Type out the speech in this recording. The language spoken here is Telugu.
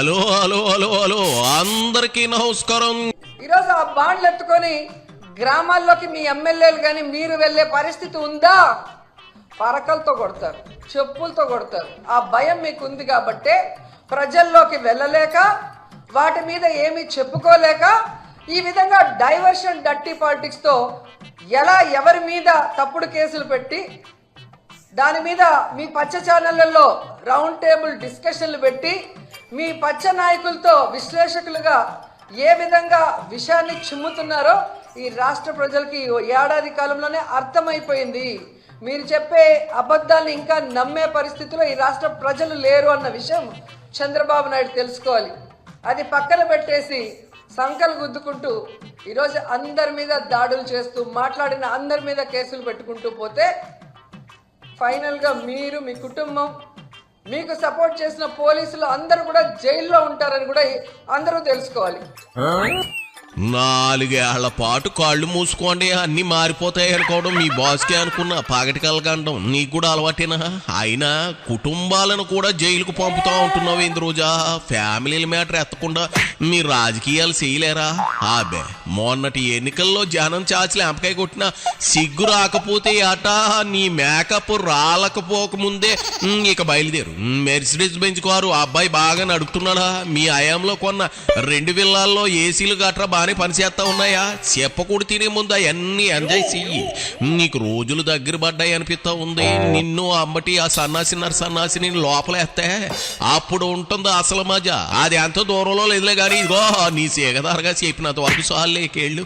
హలో హలో హలో హలో అందరికీ నమస్కారం. ఈరోజు ఆ బాండ్లు ఎత్తుకొని గ్రామాల్లోకి మీ ఎమ్మెల్యేలు కానీ మీరు వెళ్ళే పరిస్థితి ఉందా? పరకలతో కొడతారు, చెప్పులతో కొడతారు. ఆ భయం మీకు ఉంది కాబట్టే ప్రజల్లోకి వెళ్ళలేక, వాటి మీద ఏమీ చెప్పుకోలేక, ఈ విధంగా డైవర్షన్ డర్టీ పాలిటిక్స్తో ఎలా ఎవరి మీద తప్పుడు కేసులు పెట్టి దాని మీద మీ పచ్చ ఛానళ్లలో రౌండ్ టేబుల్ డిస్కషన్లు పెట్టి మీ పచ్చ నాయకులతో విశ్లేషకులుగా ఏ విధంగా విషయాన్ని చిమ్ముతున్నారో ఈ రాష్ట్ర ప్రజలకి ఏడాది కాలంలోనే అర్థమైపోయింది. మీరు చెప్పే అబద్ధాలను ఇంకా నమ్మే పరిస్థితిలో ఈ రాష్ట్ర ప్రజలు లేరు అన్న విషయం చంద్రబాబు నాయుడు తెలుసుకోవాలి. అది పక్కన పెట్టేసి సంకలు గుద్దుకుంటూ ఈరోజు అందరి మీద దాడులు చేస్తూ మాట్లాడిన అందరి మీద కేసులు పెట్టుకుంటూ పోతే ఫైనల్గా మీరు, మీ కుటుంబం, మీకు సపోర్ట్ చేసిన పోలీసులు అందరూ కూడా జైల్లో ఉంటారని కూడా అందరూ తెలుసుకోవాలి. 4 ఏళ్ల పాటు కాళ్ళు మూసుకోండి అన్ని మారిపోతాయి అనుకోవడం మీ బాస్కే అనుకున్నా. పాగటి కలగండం నీకు కూడా అలవాటేనా? అయినా కుటుంబాలను కూడా జైలుకు పంపుతా ఉంటున్నావు ఏంది రోజా? ఫ్యామిలీల మ్యాటర్ ఎత్తకుండా మీ రాజకీయాలు చేయలేరా? ఆబే మొన్నటి ఎన్నికల్లో జనం చాచి లేంపకాయ కొట్టిన సిగ్గు రాకపోతే అట నీ మేకప్ రాలకపోకముందే ఇక బయలుదేరు. మెర్సిడీస్ బెంచ్ కారు అబ్బాయి బాగా నడుపుతున్నాడా? మీ హయాంలో కొన్న 2 విల్లాల్లో ఏసీలు గట్రా బాగానే పనిచేస్తా ఉన్నాయా? చెప్పకూడి తినే ముందు అవన్నీ ఎంజాయ్ చెయ్యి. నీకు రోజులు దగ్గర పడ్డాయి అనిపిస్తా ఉంది. నిన్ను అమ్మటి ఆ సన్నాసిని లోపలేస్తే అప్పుడు ఉంటుంది అసలు మజా. అది ఎంత దూరంలో లేదులే కానీ ఇదిగో నీ సేగదారుగా చెప్పినంత వరకు సార్లే కేళ్ళు.